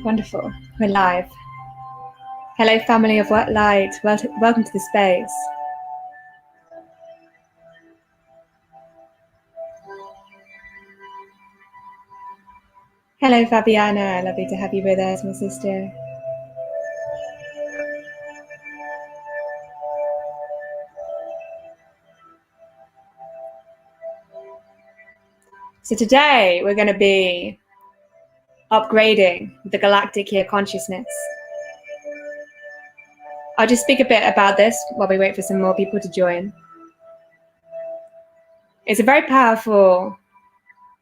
Wonderful. We're live. Hello, family of White Light. Welcome to the space. Hello, Fabiana. Lovely to have you with us, my sister. So today we're going to be upgrading the Galactic Year consciousness. I'll just speak a bit about this while we wait for some more people to join. It's a very powerful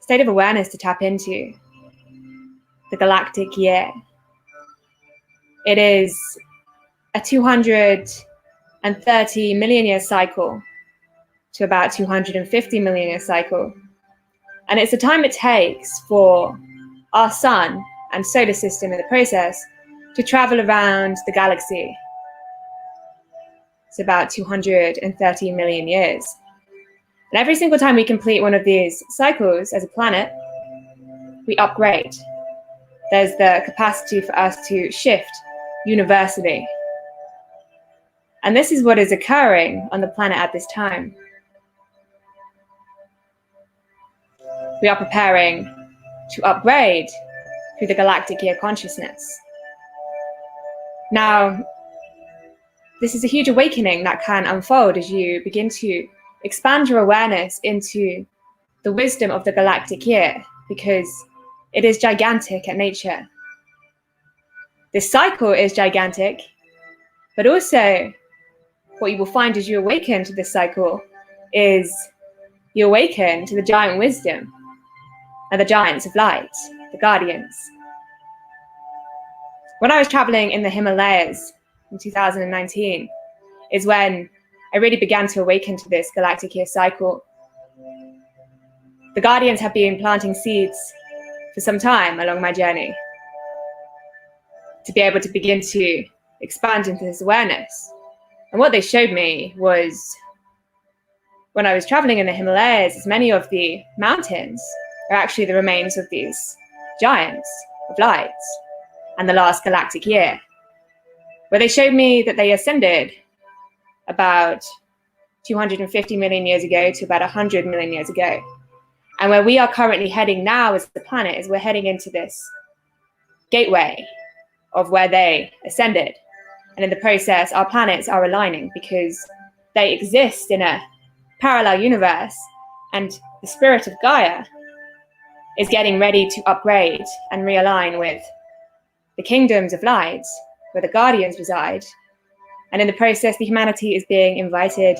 state of awareness to tap into, the Galactic Year. It is a 230 million year cycle to about 250 million year cycle. And it's the time it takes for our sun and solar system in the process to travel around the galaxy. It's about 230 million years. And every single time we complete one of these cycles as a planet, we upgrade. There's the capacity for us to shift universally. And this is what is occurring on the planet at this time. We are preparing to upgrade through the Galactic Year consciousness. Now, this is a huge awakening that can unfold as you begin to expand your awareness into the wisdom of the Galactic Year, because it is gigantic at nature. This cycle is gigantic, but also what you will find as you awaken to this cycle is you awaken to the giant wisdom and the giants of light, the guardians. When I was traveling in the Himalayas in 2019 is when I really began to awaken to this Galactic Year cycle. The guardians have been planting seeds for some time along my journey to be able to begin to expand into this awareness. And what they showed me was, when I was traveling in the Himalayas, is many of the mountains are actually the remains of these giants of light and the last Galactic Year, where they showed me that they ascended about 250 million years ago to about 100 million years ago. And where we are currently heading now as the planet is we're heading into this gateway of where they ascended. And in the process, our planets are aligning because they exist in a parallel universe, and the spirit of Gaia is getting ready to upgrade and realign with the kingdoms of light where the guardians reside. And in the process, the humanity is being invited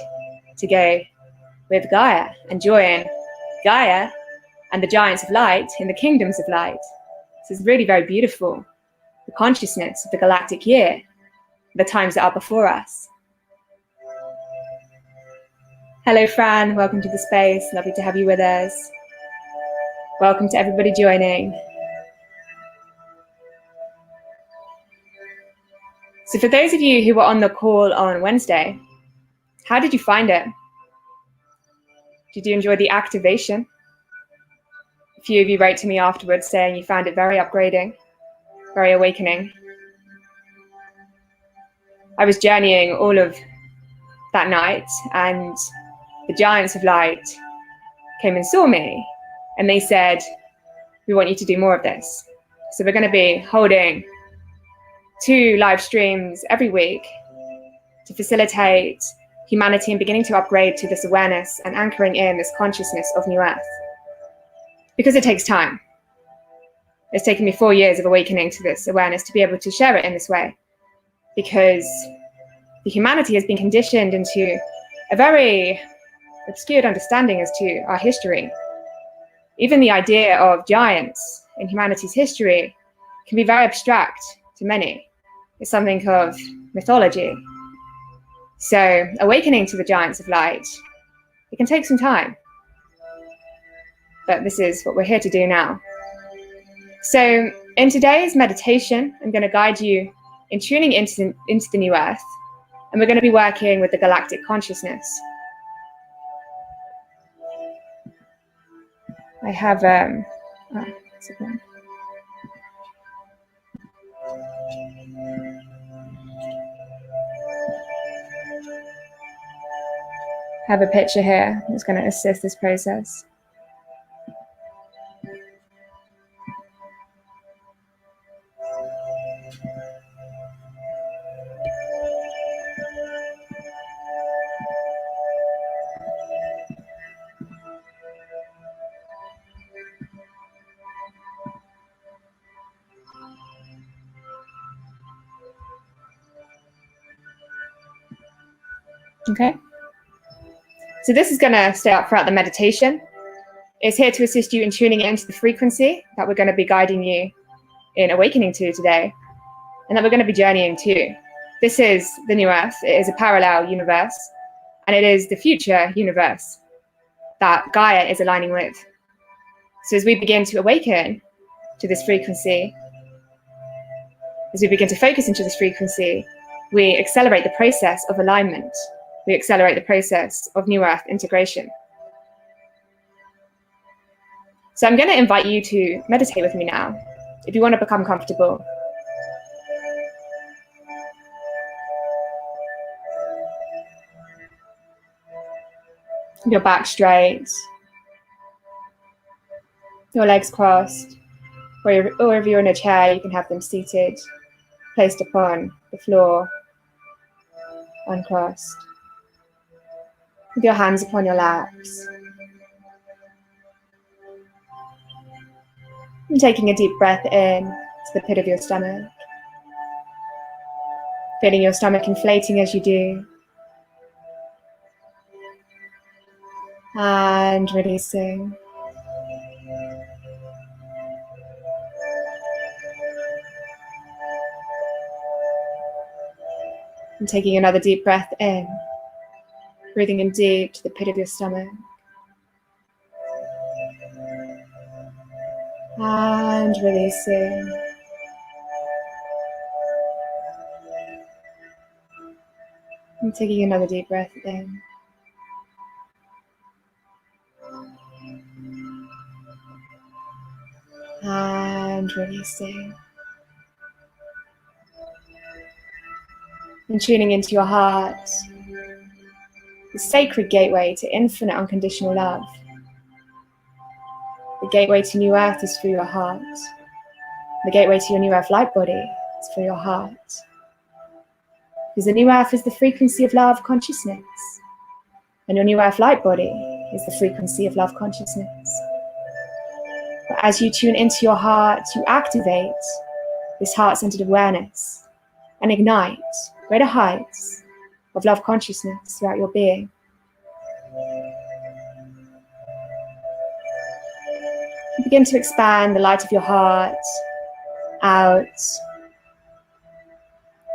to go with Gaia and join Gaia and the giants of light in the kingdoms of light. This is really very beautiful, the consciousness of the Galactic Year, the times that are before us. Hello, Fran. Welcome to the space. Lovely to have you with us. Welcome to everybody joining. So for those of you who were on the call on Wednesday, how did you find it? Did you enjoy the activation? A few of you wrote to me afterwards saying you found it very upgrading, very awakening. I was journeying all of that night, and the giants of light came and saw me, and they said, we want you to do more of this. So we're going to be holding 2 live streams every week to facilitate humanity and beginning to upgrade to this awareness and anchoring in this consciousness of New Earth. Because it takes time. It's taken me 4 years of awakening to this awareness to be able to share it in this way, because the humanity has been conditioned into a very obscured understanding as to our history. Even the idea of giants in humanity's history can be very abstract to many. It's something of mythology. So awakening to the giants of light, it can take some time. But this is what we're here to do now. So In today's meditation, I'm going to guide you in tuning into the new earth, and we're going to be working with the galactic consciousness. I have have a picture here that's going to assist this process. Okay. So this is going to stay up throughout the meditation. It's here to assist you in tuning into the frequency that we're going to be guiding you in awakening to today, and that we're going to be journeying to. This is the new earth. It is a parallel universe, and it is the future universe that Gaia is aligning with. So as we begin to awaken to this frequency, as we begin to focus into this frequency, we accelerate the process of alignment. We accelerate the process of new earth integration. So I'm going to invite you to meditate with me now, if you want to become comfortable. Your back straight, your legs crossed, or if you're in a chair, you can have them seated, placed upon the floor, uncrossed, with your hands upon your laps. And taking a deep breath in to the pit of your stomach, feeling your stomach inflating as you do, and releasing. And taking another deep breath in, breathing in deep to the pit of your stomach. And releasing. And taking another deep breath in. And releasing. And tuning into your heart, the sacred gateway to infinite unconditional love. The gateway to new earth is through your heart. The gateway to your new earth light body is through your heart. Because the new earth is the frequency of love consciousness. And your new earth light body is the frequency of love consciousness. But as you tune into your heart, you activate this heart-centered awareness and ignite greater heights of love consciousness throughout your being. You begin to expand the light of your heart out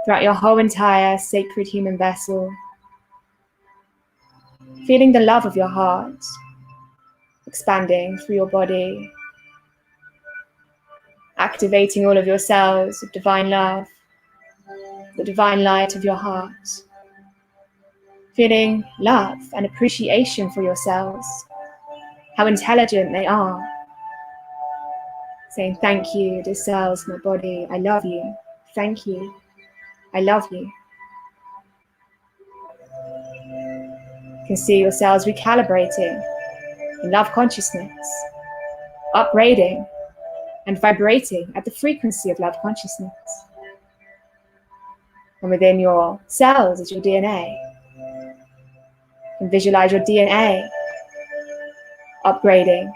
throughout your whole entire sacred human vessel, feeling the love of your heart expanding through your body, activating all of your cells with divine love, the divine light of your heart, feeling love and appreciation for your cells, how intelligent they are, saying, thank you, dear cells, my body, I love you, thank you, I love you. You can see your cells recalibrating in love consciousness, upgrading and vibrating at the frequency of love consciousness. And within your cells is your DNA. You can visualize your DNA upgrading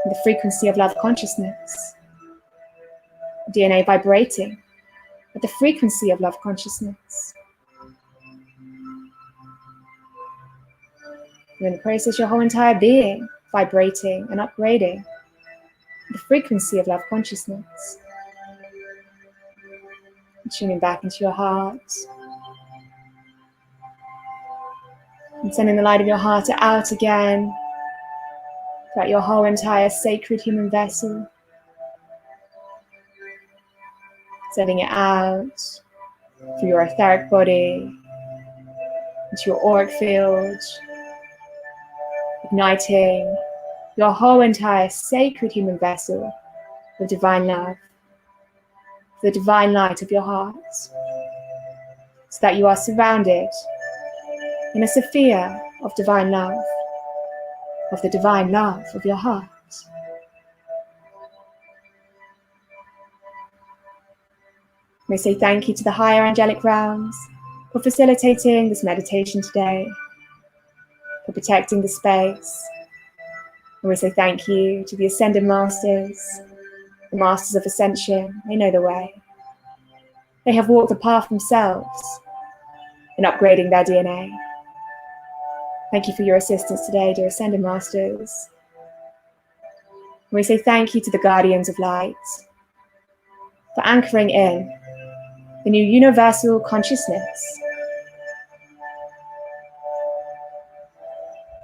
in the frequency of love consciousness. DNA vibrating at the frequency of love consciousness. You're in the process, your whole entire being vibrating and upgrading the frequency of love consciousness. And tuning back into your heart. And sending the light of your heart out again throughout your whole entire sacred human vessel. Sending it out through your etheric body, into your auric field, igniting your whole entire sacred human vessel with divine love, the divine light of your heart, so that you are surrounded in a sphere of divine love, of the divine love of your heart. We say thank you to the higher angelic realms for facilitating this meditation today, for protecting the space. And we say thank you to the Ascended Masters, the Masters of Ascension. They know the way. They have walked the path themselves in upgrading their DNA. Thank you for your assistance today, dear Ascended Masters. And we say thank you to the Guardians of Light for anchoring in the new universal consciousness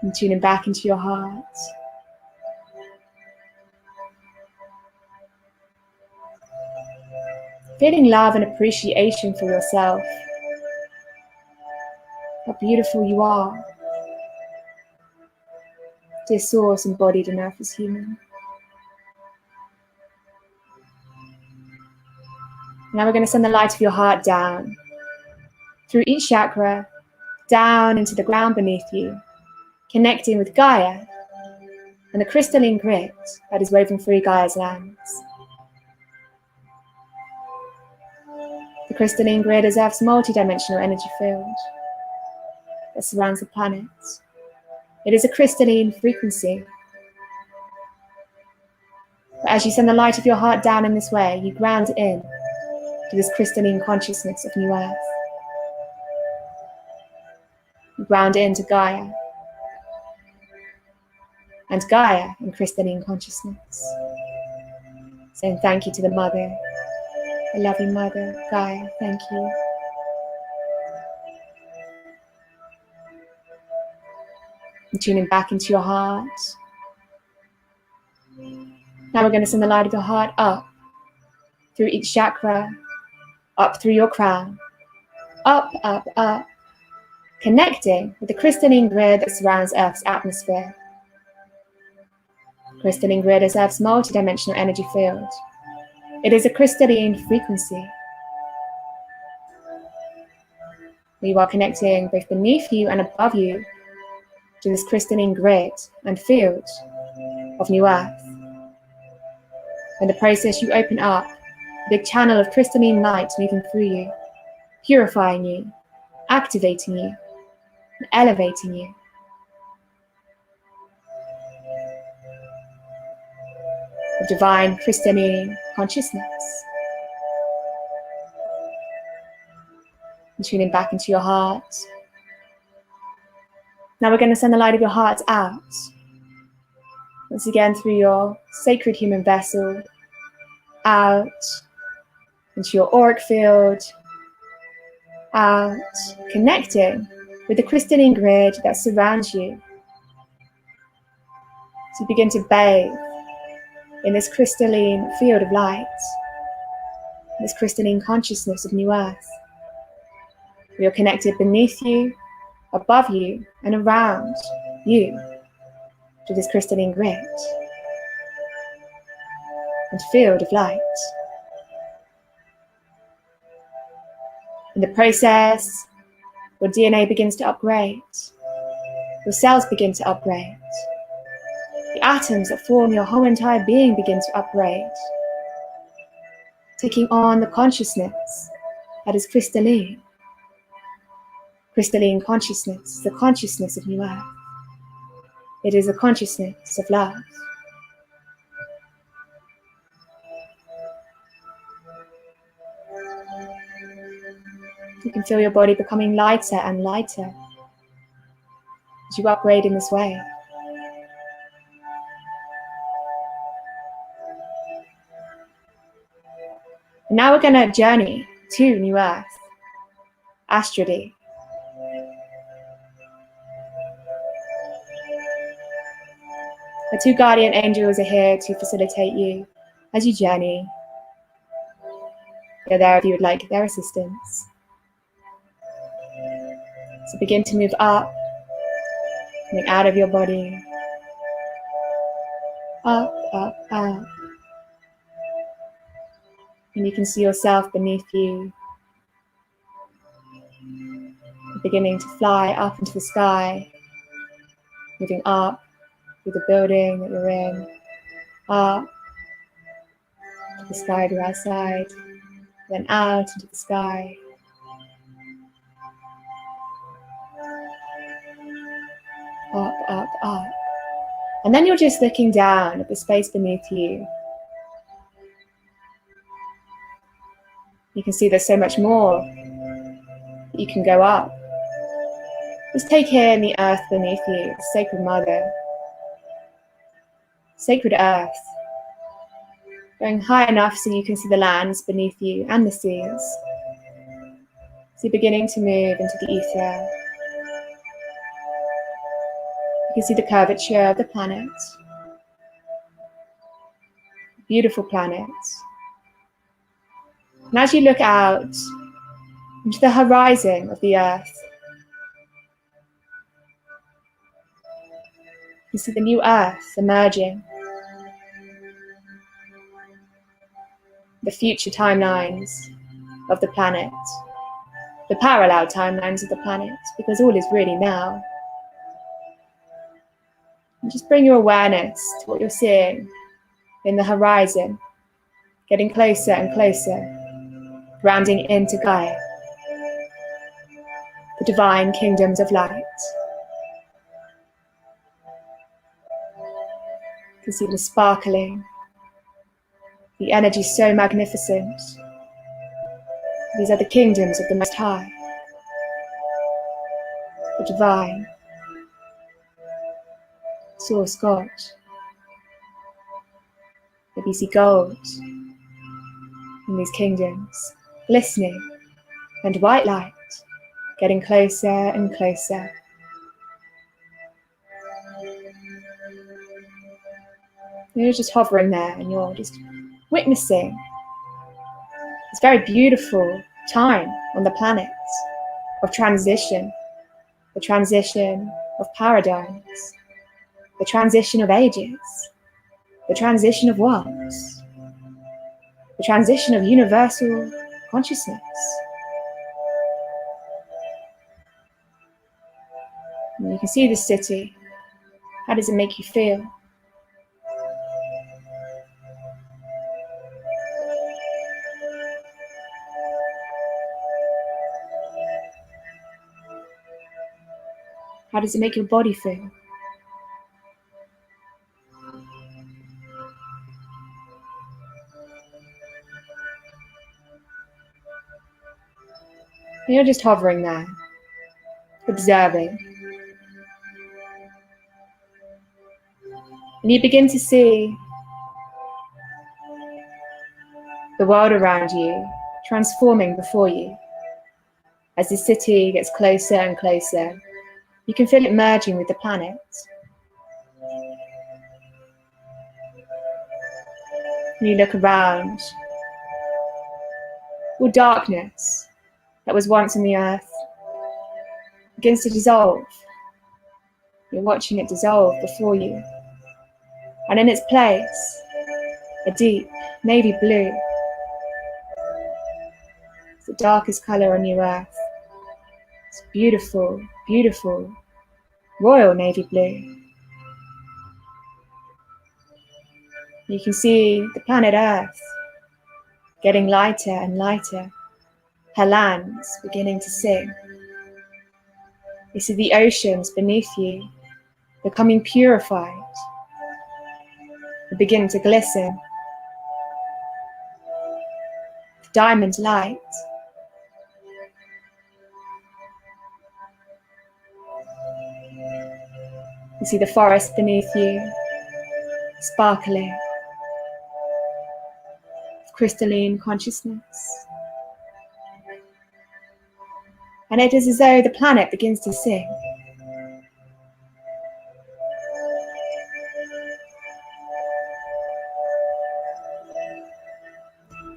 and tuning back into your heart. Feeling love and appreciation for yourself. How beautiful you are, dear source embodied in earth as human. Now we're going to send the light of your heart down, through each chakra, down into the ground beneath you, connecting with Gaia and the crystalline grid that is woven through Gaia's lands. The crystalline grid is Earth's multidimensional energy field that surrounds the planet. It is a crystalline frequency. But as you send the light of your heart down in this way, you ground in to this crystalline consciousness of New Earth. You ground into Gaia, and Gaia in crystalline consciousness. Saying thank you to the Mother, the loving Mother, Gaia, thank you. And tuning back into your heart. Now we're going to send the light of your heart up through each chakra, up through your crown, up, up, up, connecting with the crystalline grid that surrounds Earth's atmosphere. Crystalline grid is Earth's multidimensional energy field. It is a crystalline frequency. You are connecting both beneath you and above you to this crystalline grid and field of New Earth. In the process, you open up a big channel of crystalline light moving through you, purifying you, activating you, and elevating you. Of divine crystalline consciousness. And tuning back into your heart. Now we're going to send the light of your heart out. Once again through your sacred human vessel, out into your auric field, out, connecting with the crystalline grid that surrounds you. So begin to bathe in this crystalline field of light, this crystalline consciousness of New Earth. We are connected beneath you, above you, and around you to this crystalline grid and field of light. In the process, your DNA begins to upgrade, your cells begin to upgrade, the atoms that form your whole entire being begin to upgrade, taking on the consciousness that is crystalline. Crystalline consciousness, the consciousness of New Earth. It is a consciousness of love. You can feel your body becoming lighter and lighter as you upgrade in this way. And now we're going to journey to New Earth, Astrody. The two guardian angels are here to facilitate you as you journey. They're there if you would like their assistance. So begin to move up, coming out of your body. Up, up, up. And you can see yourself beneath you, beginning to fly up into the sky, moving up through the building that you're in, up to the sky to outside, then out into the sky. Up, up, up. And then you're just looking down at the space beneath you. You can see there's so much more. You can go up. Just take in the earth beneath you, the sacred mother, sacred earth. Going high enough so you can see the lands beneath you and the seas. So you're beginning to move into the ether. You can see the curvature of the planet. Beautiful planet. And as you look out into the horizon of the earth, you see the new earth emerging. The future timelines of the planet. The parallel timelines of the planet, because all is really now. And just bring your awareness to what you're seeing in the horizon, getting closer and closer, rounding into Gaia, the divine kingdoms of light. You can see them sparkling, the energy so magnificent. These are the kingdoms of the Most High, the divine, Source God. Maybe you see gold in these kingdoms, glistening, and white light, getting closer and closer. You're just hovering there and you're just witnessing this very beautiful time on the planet of transition, the transition of paradigms, the transition of ages, the transition of worlds, the transition of universal consciousness. And you can see this city. How does it make you feel? How does it make your body feel? And you're just hovering there, observing. And you begin to see the world around you transforming before you. As the city gets closer and closer, you can feel it merging with the planet. And you look around, all darkness that was once on the earth begins to dissolve. You're watching it dissolve before you. And in its place, a deep navy blue. It's the darkest color on your earth. It's beautiful, beautiful, royal navy blue. You can see the planet Earth getting lighter and lighter, her lands beginning to sing. You see the oceans beneath you becoming purified. They begin to glisten. Diamond light. You see the forest beneath you, sparkling, crystalline consciousness. And it is as though the planet begins to sing.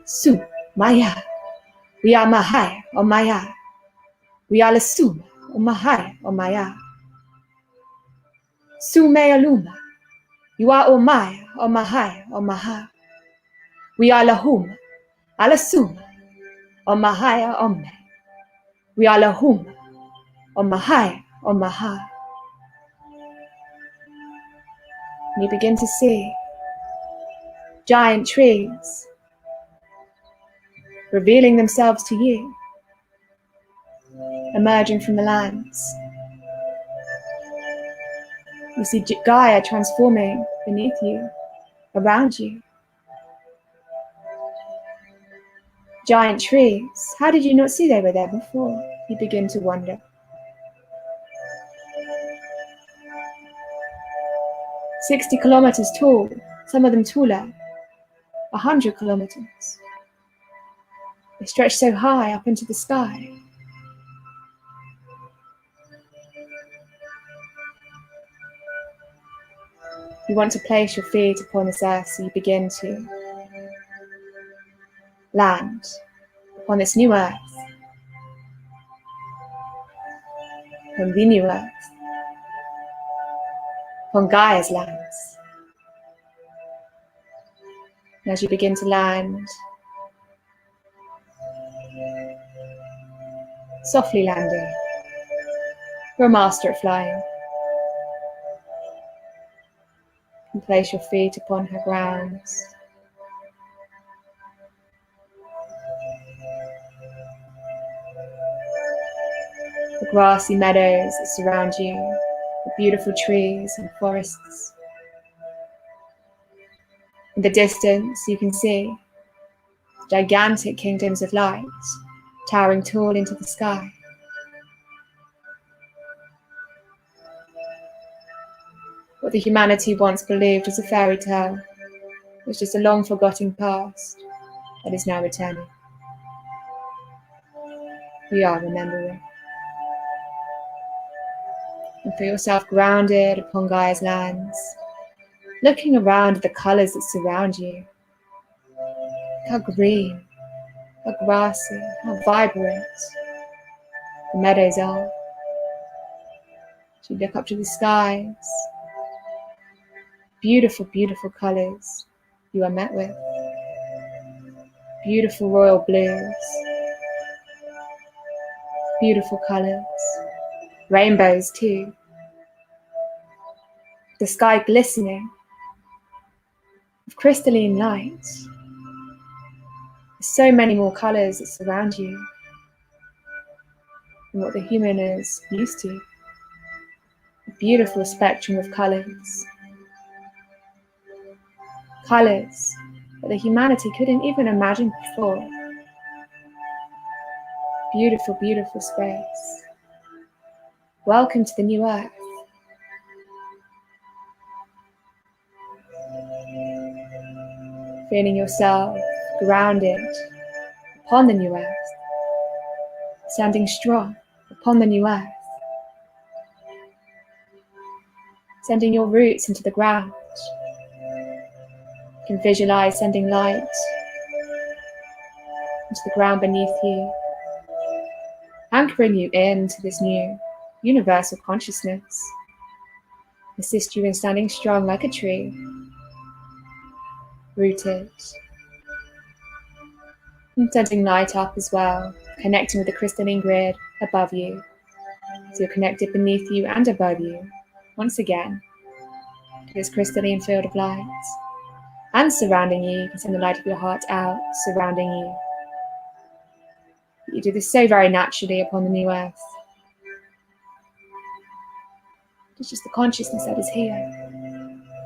Su Maya We are Mahaya or Maya. We are Lasuma or Mahaya or Maya. Sume Aluma. You are Omaya or Mahaya or Maha. We are Lahuma, Alasuma or Mahaya or Me. We are Lahuma or Mahaya or Maha. And you begin to see giant trees revealing themselves to you, emerging from the lands. You see Gaia transforming beneath you, around you. Giant trees. How did you not see they were there before? You begin to wonder. 60 kilometers tall, some of them taller, 100 kilometers. They stretch so high up into the sky. You want to place your feet upon this earth, so you begin to land upon this new earth, upon the new earth, upon Gaia's lands. And as you begin to land, softly landing, you're a master at flying. And place your feet upon her grounds. The grassy meadows that surround you, the beautiful trees and forests. In the distance, you can see gigantic kingdoms of light towering tall into the sky. What the humanity once believed was a fairy tale was just a long-forgotten past that is now returning. We are remembering. And feel yourself grounded upon Gaia's lands, looking around at the colours that surround you. How green, how grassy, how vibrant the meadows are. As you look up to the skies, beautiful, beautiful colours you are met with. Beautiful royal blues, beautiful colours, rainbows too. The sky glistening with crystalline light. There's so many more colours that surround you than what the human is used to. A beautiful spectrum of colours. Colours that the humanity couldn't even imagine before. Beautiful, beautiful space. Welcome to the new earth. Feeling yourself grounded upon the new earth. Standing strong upon the new earth. Sending your roots into the ground. You can visualize sending light into the ground beneath you, anchoring you into this new universal consciousness. Assist you in standing strong like a tree, rooted, and sending light up as well, connecting with the crystalline grid above you. So you're connected beneath you and above you, once again, to this crystalline field of light. And surrounding you, you can send the light of your heart out, surrounding you. You do this so very naturally upon the new earth. It's just the consciousness that is here.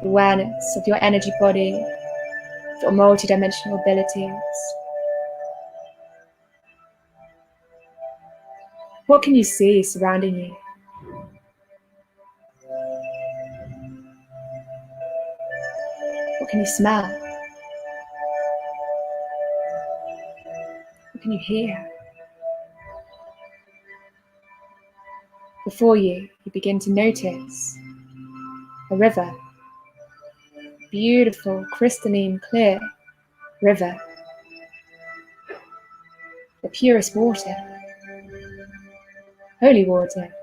The awareness of your energy body, of your multidimensional abilities. What can you see surrounding you? What can you smell? What can you hear? Before you, you begin to notice a river. Beautiful, crystalline, clear river. the purest water, holy water.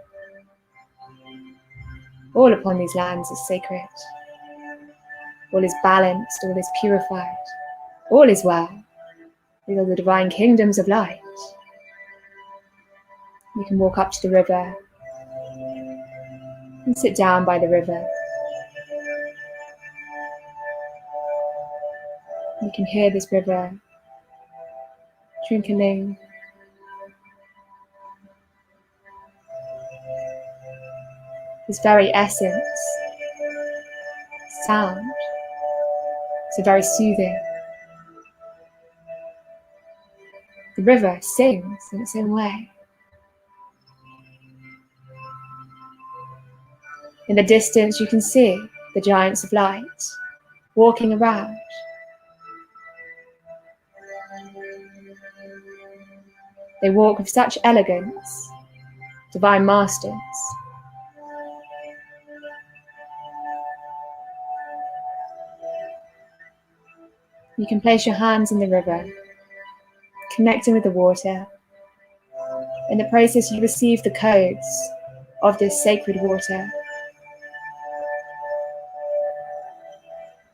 All upon these lands is sacred. All is balanced, all is purified, all is well. These are the divine kingdoms of light. You can walk up to the river and sit down by the river. You can hear this river trickling. This very essence, sound, so very soothing. The river sings in its own way. In the distance you can see the giants of light walking around. They walk with such elegance, divine masters. You can place your hands in the river, connecting with the water. In the process, you receive the codes of this sacred water.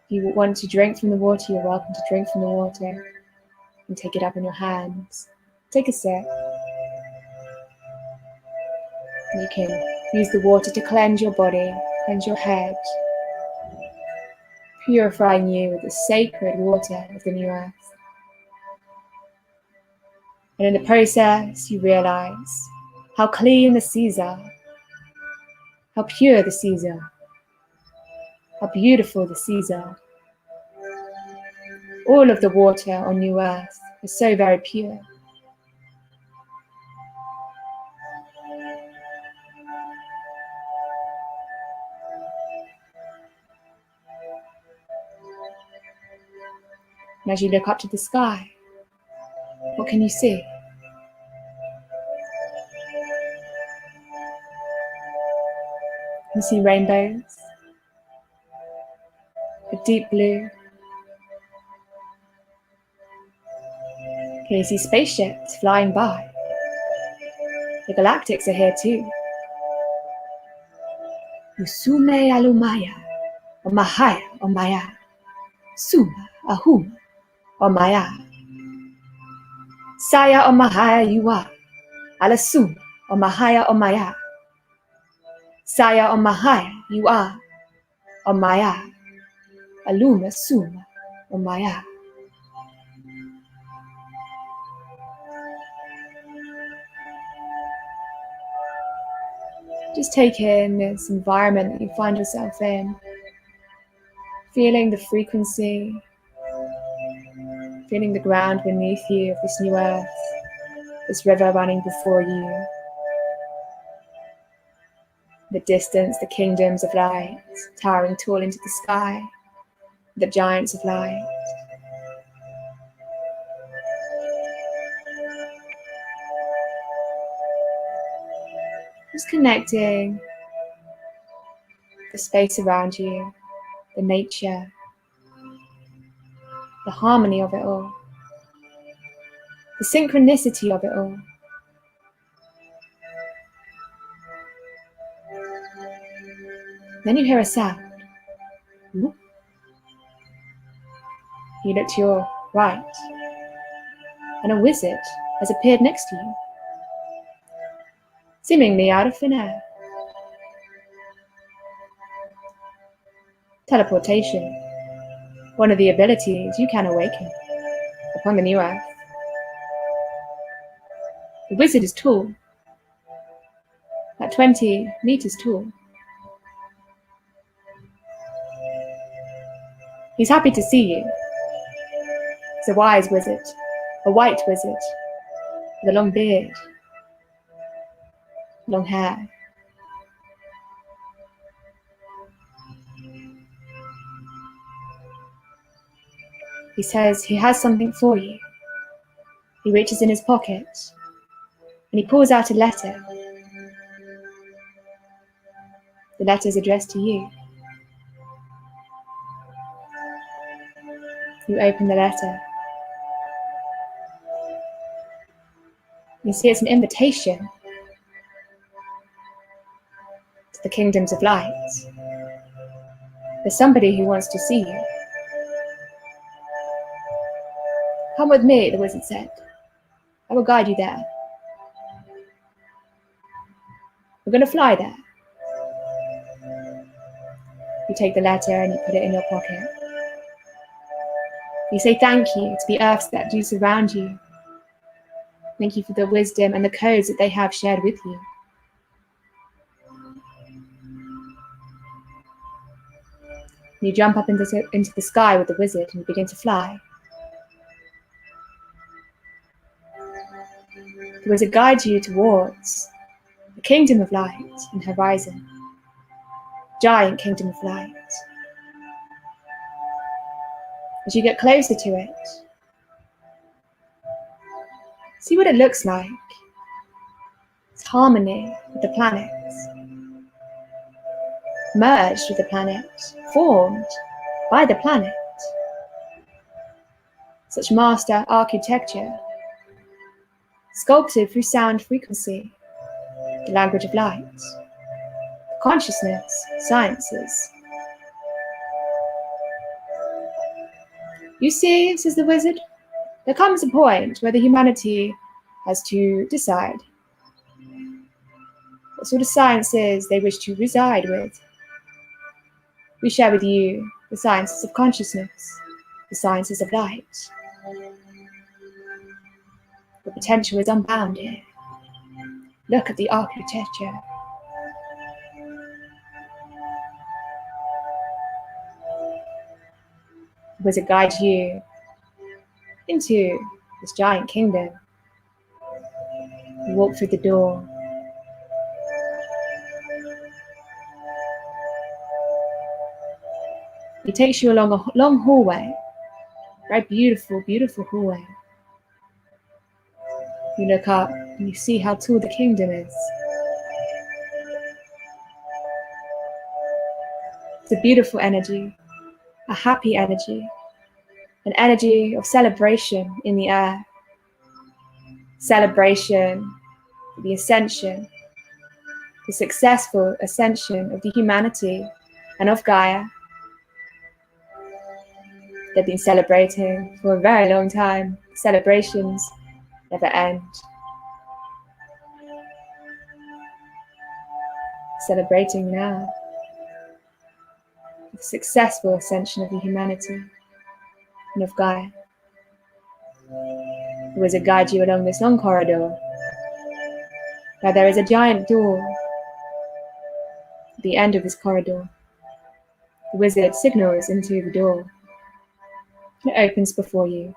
If you want to drink from the water, you're welcome to drink from the water and take it up in your hands. Take a sip. You can use the water to cleanse your body, cleanse your head, purifying you with the sacred water of the new earth. And in the process, you realize how clean the seas are, how pure the seas are, how beautiful the seas are. All of the water on new earth is so very pure. And as you look up to the sky, what can you see? You see rainbows, a deep blue. Can you see spaceships flying by? The Galactics are here too. Usume alumaya, omahaya omaya, suma ahuma omaya. Saya omahaya yuwa, alasuma omahaya omaya. Saya omahaya yuwa, omaya, aluma suma omaya. Just take in this environment that you find yourself in, feeling the frequency, feeling the ground beneath you of this new earth, this river running before you. The distance, the kingdoms of light, towering tall into the sky, the giants of light. Just connecting the space around you, the nature, the harmony of it all, the synchronicity of it all. Then you hear a sound. You look to your right, and a wizard has appeared next to you, seemingly out of thin air. Teleportation, one of the abilities you can awaken upon the new earth. The wizard is tall, at 20 meters tall. He's happy to see you. He's a wise wizard, a white wizard, with a long beard, long hair. He says he has something for you. He reaches in his pocket and he pulls out a letter. The letter is addressed to you. You open the letter. You see, it's an invitation to the kingdoms of light. There's somebody who wants to see you. Come with me, the wizard said. I will guide you there. We're going to fly there. You take the letter and you put it in your pocket. You say thank you to the earths that do surround you. Thank you for the wisdom and the codes that they have shared with you. You jump up into the sky with the wizard and you begin to fly. The wizard guides you towards the kingdom of light and horizon. Giant kingdom of light. As you get closer to it, see what it looks like. It's harmony with the planets, merged with the planet, formed by the planet. Such master architecture, sculpted through sound frequency, the language of light, consciousness, sciences. You see, says the wizard, there comes a point where the humanity has to decide what sort of sciences they wish to reside with. We share with you the sciences of consciousness, the sciences of light. The potential is unbounded. Look at the architecture. The wizard guides you into this giant kingdom. You walk through the door. He takes you along a long hallway, very beautiful, beautiful hallway. You look up and you see how tall the kingdom is. It's a beautiful energy, a happy energy, an energy of celebration in the air. Celebration for the ascension, the successful ascension of the humanity and of Gaia. They've been celebrating for a very long time. Celebrations never end. Celebrating now the successful ascension of the humanity and of Gaia. The wizard guides you along this long corridor. Now there is a giant door at the end of this corridor. The wizard signals into the door. It opens before you,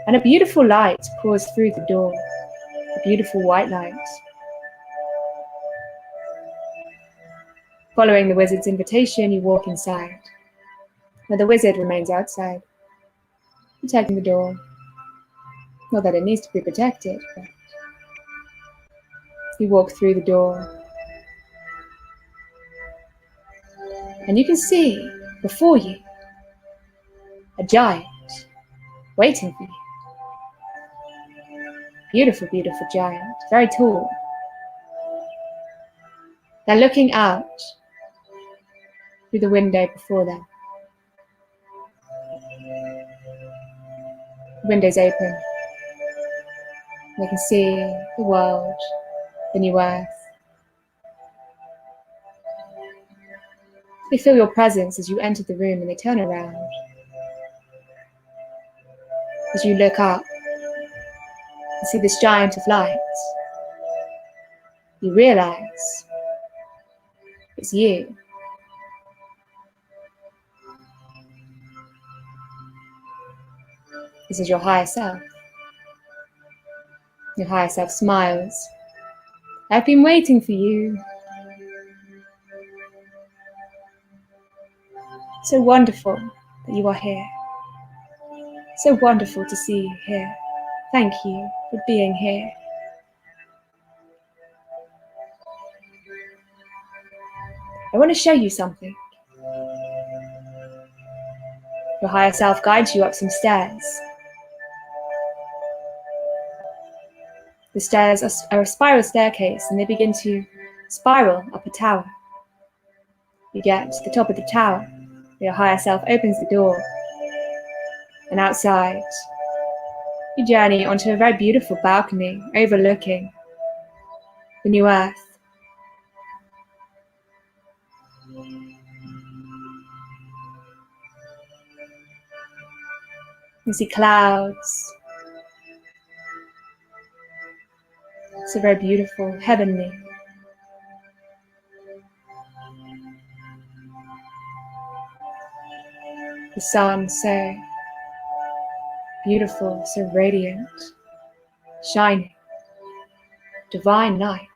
and a beautiful light pours through the door, a beautiful white light. Following the wizard's invitation, you walk inside, where the wizard remains outside, protecting the door. Not that it needs to be protected, but you walk through the door, and you can see before you a giant waiting for you. Beautiful, beautiful giant, very tall. They're looking out through the window before them. The window's open. They can see the world, the new earth. They feel your presence as you enter the room and they turn around. As you look up and see this giant of light, you realize it's you. This is your higher self. Your higher self smiles. I've been waiting for you. So wonderful that you are here. So wonderful to see you here. Thank you for being here. I want to show you something. Your higher self guides you up some stairs. The stairs are a spiral staircase, and they begin to spiral up a tower. You get to the top of the tower. Your higher self opens the door, and outside, you journey onto a very beautiful balcony overlooking the new earth. You see clouds. So very beautiful, heavenly. The sun so beautiful, so radiant, shining, divine light,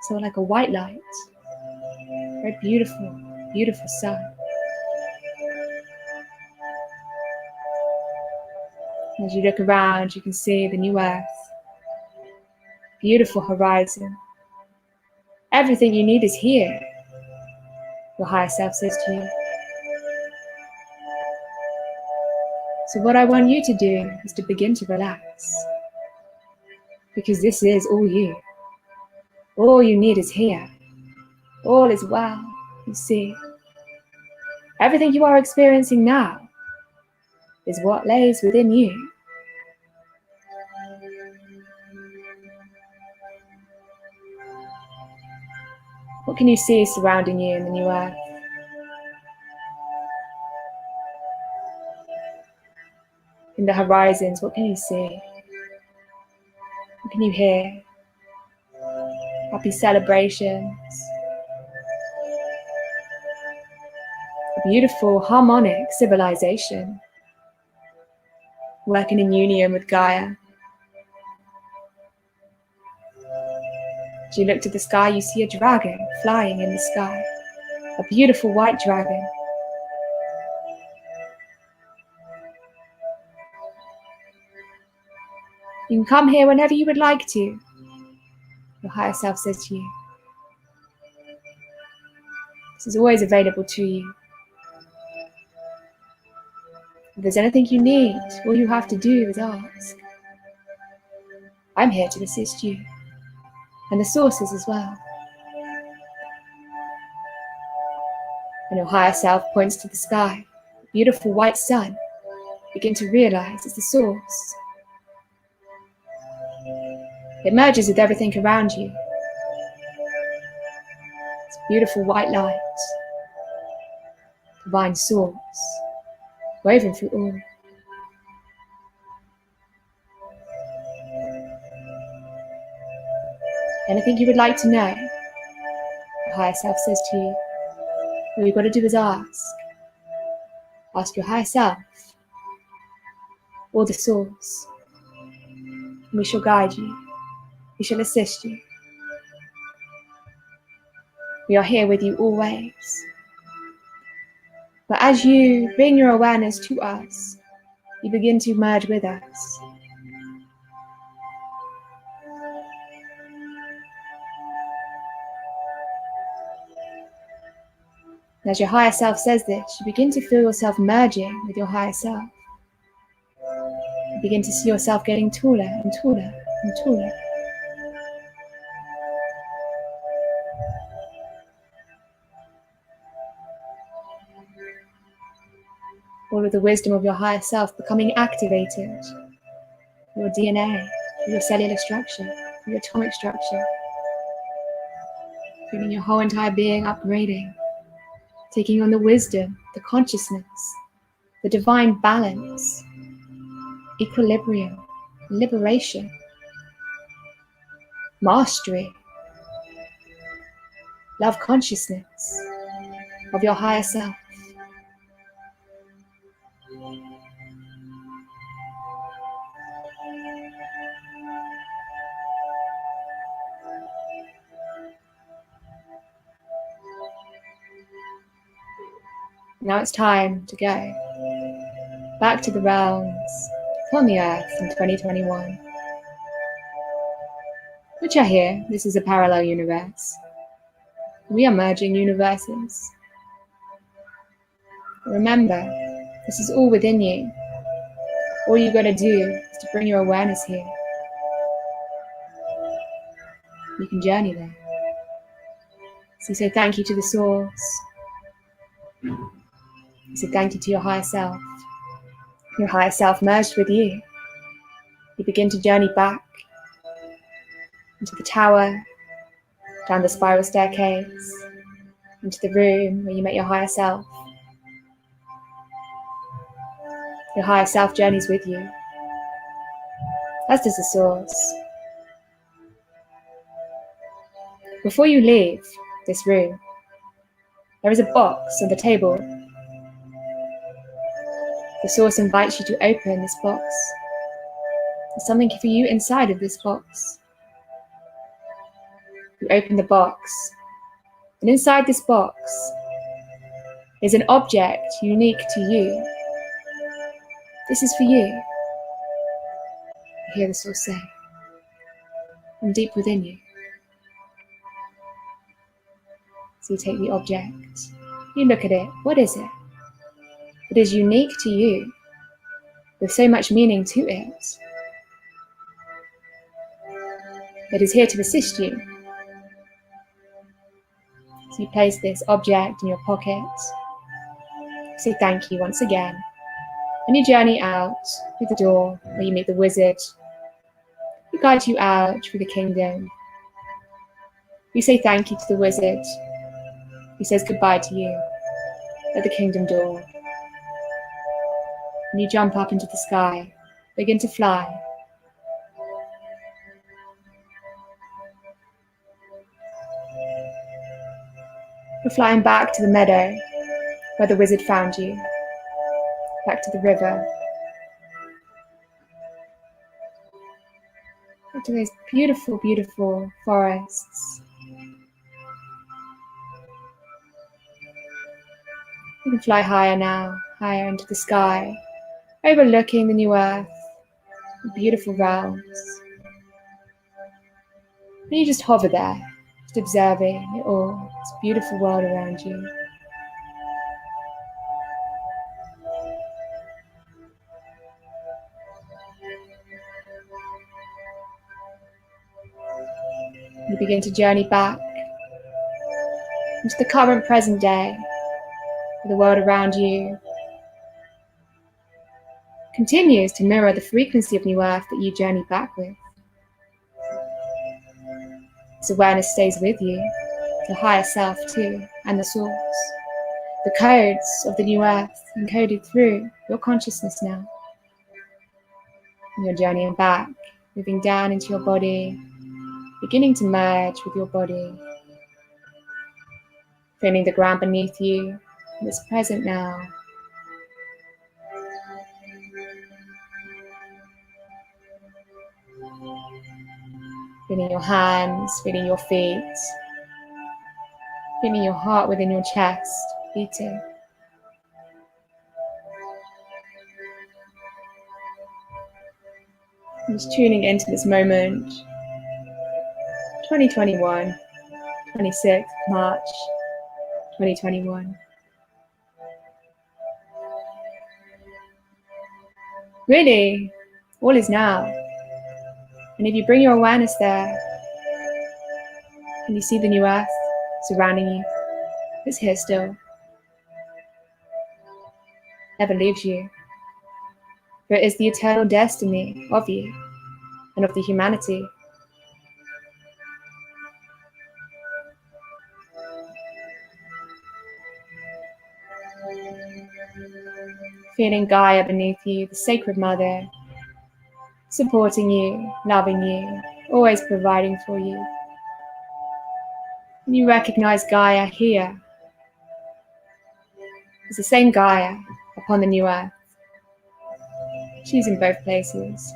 so like a white light. Very beautiful, beautiful sun. As you look around, you can see the new earth, beautiful horizon. Everything you need is here, your higher self says to you. So what I want you to do is to begin to relax, because this is all you. All you need is here. All is well, you see. Everything you are experiencing now is what lays within you. What can you see surrounding you in the new earth? In the horizons, what can you see? What can you hear? Happy celebrations. A beautiful, harmonic civilization, working in union with Gaia. As you look to the sky, you see a dragon flying in the sky. A beautiful white dragon. You can come here whenever you would like to, your higher self says to you. This is always available to you. If there's anything you need, all you have to do is ask. I'm here to assist you, and the sources as well. And your higher self points to the sky, the beautiful white sun. Begin to realize it's the source. It merges with everything around you. It's beautiful white light, divine source, woven through all. Anything you would like to know, your higher self says to you, all you've got to do is ask. Ask your higher self, or the source, and we shall guide you. We shall assist you. We are here with you always. But as you bring your awareness to us, you begin to merge with us. And as your higher self says this, you begin to feel yourself merging with your higher self. You begin to see yourself getting taller and taller and taller. All of the wisdom of your higher self becoming activated. Your DNA, your cellular structure, your atomic structure. Feeling your whole entire being upgrading. Taking on the wisdom, the consciousness, the divine balance, equilibrium, liberation, mastery, love consciousness of your higher self. Now it's time to go back to the realms on the earth in 2021. Which are here, this is a parallel universe. We are merging universes. Remember, this is all within you. All you gotta do is to bring your awareness here. You can journey there. So you say thank you to the source. You say thank you to your higher self. Your higher self merged with you. You begin to journey back into the tower, down the spiral staircase, into the room where you met your higher self. Your higher self journeys with you, as does the source. Before you leave this room, there is a box on the table. The source invites you to open this box. There's something for you inside of this box. You open the box, and inside this box is an object unique to you. This is for you. You hear the source say, from deep within you. So you take the object, you look at it. What is it? It is unique to you, with so much meaning to it. It is here to assist you. So you place this object in your pocket, say thank you once again, and you journey out through the door where you meet the wizard. He guides you out through the kingdom. You say thank you to the wizard. He says goodbye to you at the kingdom door. And you jump up into the sky, begin to fly. You're flying back to the meadow where the wizard found you, back to the river, back to those beautiful, beautiful forests. You can fly higher now, higher into the sky, overlooking the new earth, the beautiful realms. And you just hover there, just observing it all, this beautiful world around you. You begin to journey back into the current present day, where the world around you continues to mirror the frequency of new earth that you journey back with. This awareness stays with you, the higher self too, and the source. The codes of the new earth encoded through your consciousness now. And you're journeying back, moving down into your body, beginning to merge with your body, feeling the ground beneath you, and it's present now. Feeling your hands, feeling your feet, feeling your heart within your chest beating. I'm just tuning into this moment. 2021, 26th March, 2021. Really, all is now. And if you bring your awareness there, and you see the new earth surrounding you, it's here still. Never leaves you. For it is the eternal destiny of you and of the humanity. Feeling Gaia beneath you, the sacred mother, supporting you, loving you, always providing for you. And you recognize Gaia here. It's the same Gaia upon the new earth. She's in both places.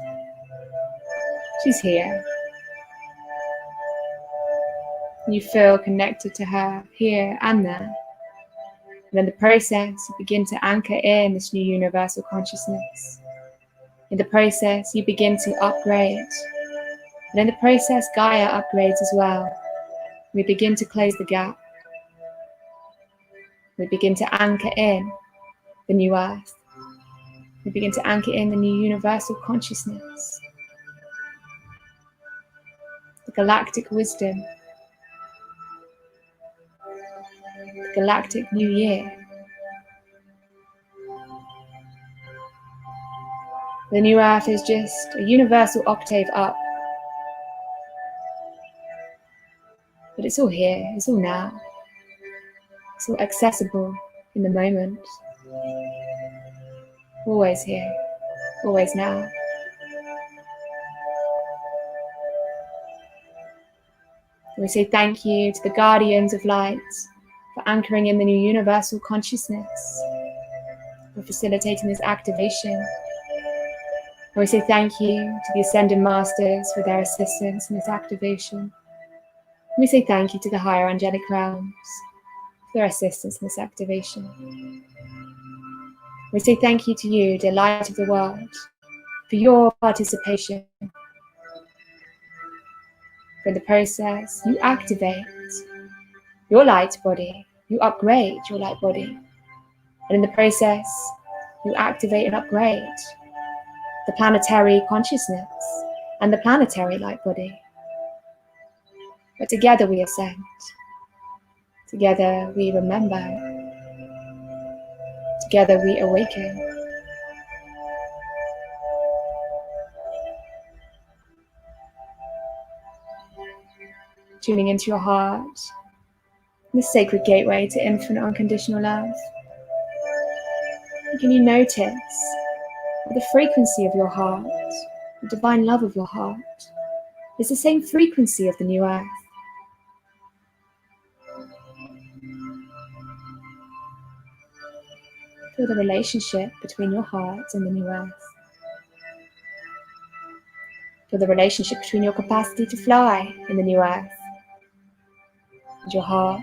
She's here. You feel connected to her here and there. And in the process, you begin to anchor in this new universal consciousness. In the process, you begin to upgrade. And in the process, Gaia upgrades as well. We begin to close the gap. We begin to anchor in the new earth. We begin to anchor in the new universal consciousness. the galactic wisdom, the galactic new year. The new earth is just a universal octave up. But it's all here, it's all now. It's all accessible in the moment. Always here, always now. We say thank you to the guardians of light for anchoring in the new universal consciousness, for facilitating this activation. And we say thank you to the Ascended Masters for their assistance in this activation. And we say thank you to the higher angelic realms for their assistance in this activation. We say thank you to you, dear light of the world, for your participation. For the process, you activate your light body, you upgrade your light body. And in the process, you activate and upgrade the planetary consciousness and the planetary light body. But together we ascend. Together we remember. Together we awaken. Tuning into your heart, the sacred gateway to infinite unconditional love. Can you notice the frequency of your heart, the divine love of your heart, is the same frequency of the new earth? Feel the relationship between your heart and the new earth. Feel the relationship between your capacity to fly in the new earth and your heart.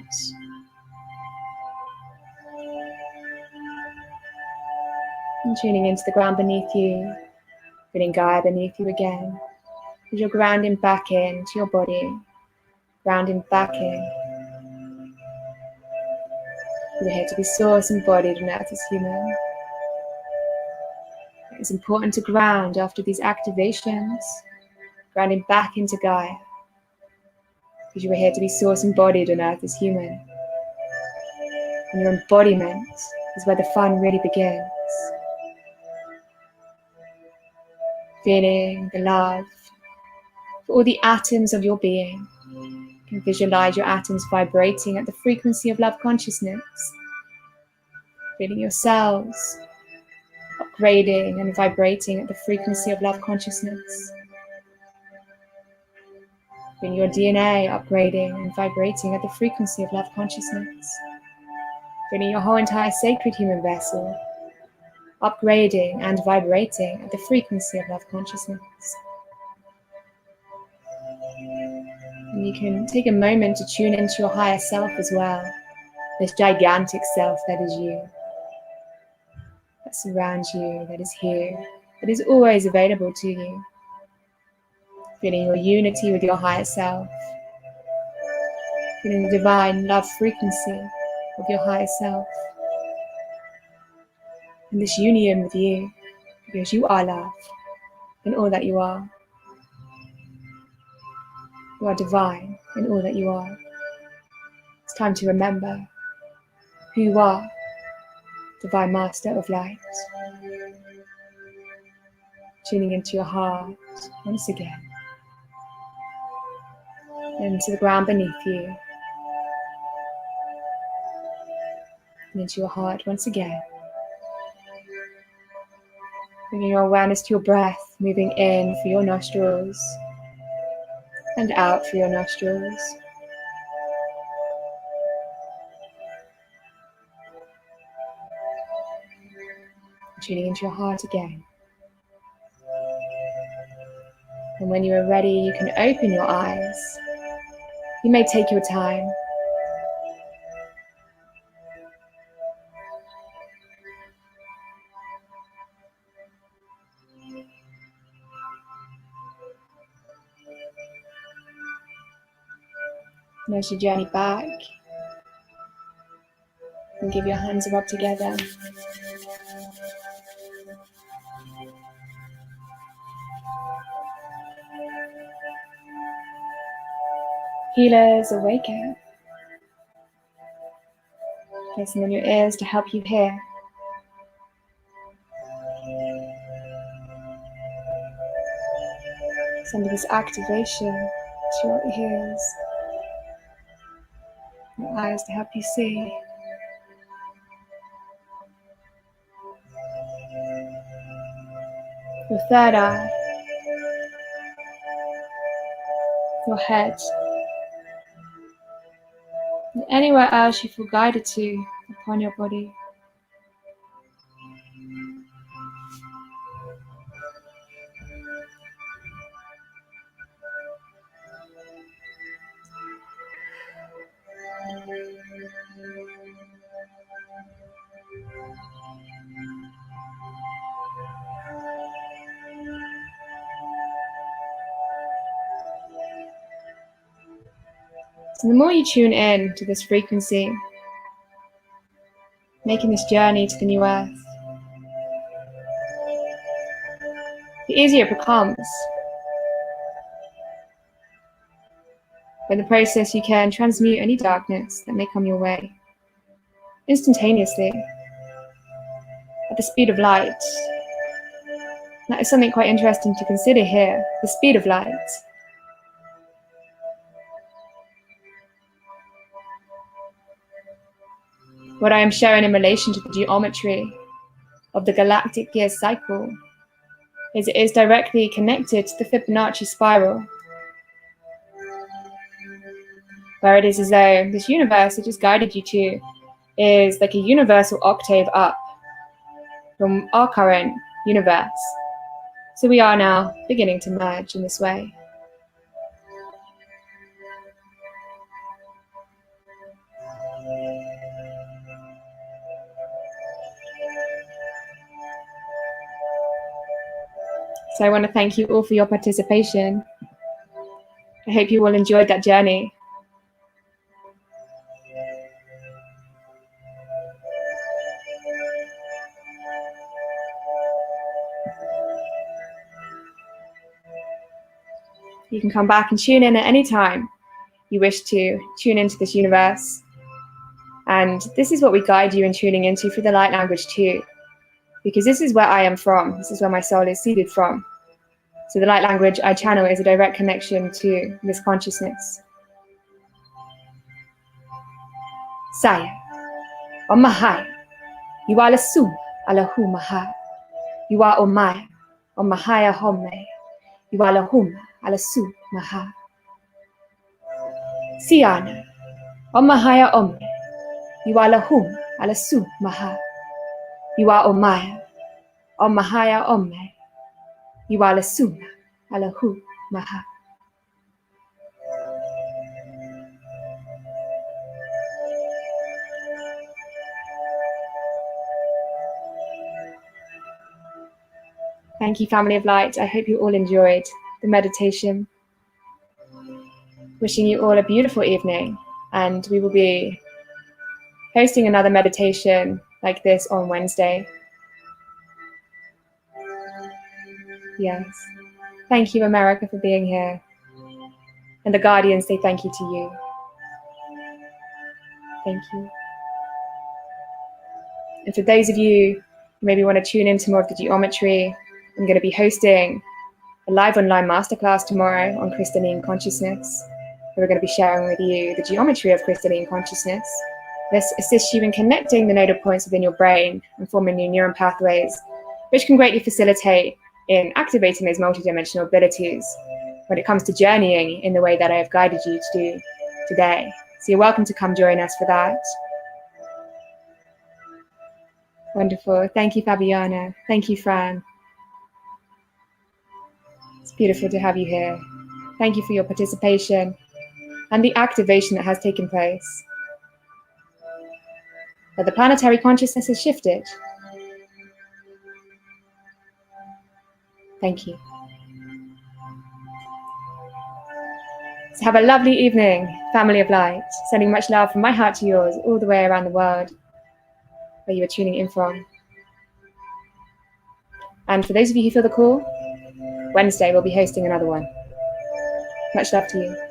And tuning into the ground beneath you, feeling Gaia beneath you again, as you're grounding back into your body, grounding back in. You're here to be source embodied on earth as human. It's important to ground after these activations, grounding back into Gaia, because you are here to be source embodied on earth as human. And your embodiment is where the fun really begins. Feeling the love for all the atoms of your being. You can visualize your atoms vibrating at the frequency of love consciousness. Feeling your cells upgrading and vibrating at the frequency of love consciousness. Feeling your DNA upgrading and vibrating at the frequency of love consciousness. Feeling your whole entire sacred human vessel upgrading and vibrating at the frequency of love consciousness. And you can take a moment to tune into your higher self as well, this gigantic self that is you, that surrounds you, that is here, that is always available to you. Feeling your unity with your higher self, feeling the divine love frequency of your higher self, and this union with you, because you are love in all that you are. You are divine in all that you are. It's time to remember who you are, Divine Master of Light. Tuning into your heart once again, and to the ground beneath you, and into your heart once again. Bringing your awareness to your breath, moving in through your nostrils and out through your nostrils. Tuning into your heart again. And when you are ready, you can open your eyes. You may take your time. And as you journey back, and give your hands a rub together. Healers awaken, placing on your ears to help you hear. Sending this activation to your ears, your eyes to help you see. Your third eye, your head, and anywhere else you feel guided to upon your body. So the more you tune in to this frequency, making this journey to the new earth, the easier it becomes. In the process, you can transmute any darkness that may come your way instantaneously at the speed of light. That is something quite interesting to consider here, the speed of light. What I am showing in relation to the geometry of the galactic year cycle is it is directly connected to the Fibonacci spiral, where it is as though this universe it just guided you to is like a universal octave up from our current universe. So we are now beginning to merge in this way. So I want to thank you all for your participation. I hope you all enjoyed that journey. You can come back and tune in at any time you wish to tune into this universe. And this is what we guide you in tuning into for the light language too, because this is where I am from. This is where my soul is seeded from. So the light language I channel is a direct connection to this consciousness. Saya, Omahaya, you are Lasu, Alahu Maha, you are Omaya, Omahaya Home, you are Lahuma, Alasu Maha. Siana, Omahaya Ome, you are Lahuma, Alasu Maha, you are Omaya, Omahaya Ome, you are Lasuna, Alahu Maha. Thank you, family of light. I hope you all enjoyed the meditation. Wishing you all a beautiful evening, and we will be hosting another meditation like this on Wednesday. Yes. Thank you, America, for being here. And the Guardians say thank you to you. Thank you. And for those of you who maybe want to tune into more of the geometry, I'm going to be hosting a live online masterclass tomorrow on crystalline consciousness. We're going to be sharing with you the geometry of crystalline consciousness. This assists you in connecting the nodal points within your brain and forming new neuron pathways, which can greatly facilitate in activating those multidimensional abilities when it comes to journeying in the way that I have guided you to do today. So you're welcome to come join us for that. Wonderful. Thank you, Fabiana. Thank you, Fran. It's beautiful to have you here. Thank you for your participation and the activation that has taken place. That the planetary consciousness has shifted. Thank you. So have a lovely evening, family of light. Sending much love from my heart to yours all the way around the world where you are tuning in from. And for those of you who feel the call, Wednesday we'll be hosting another one. Much love to you.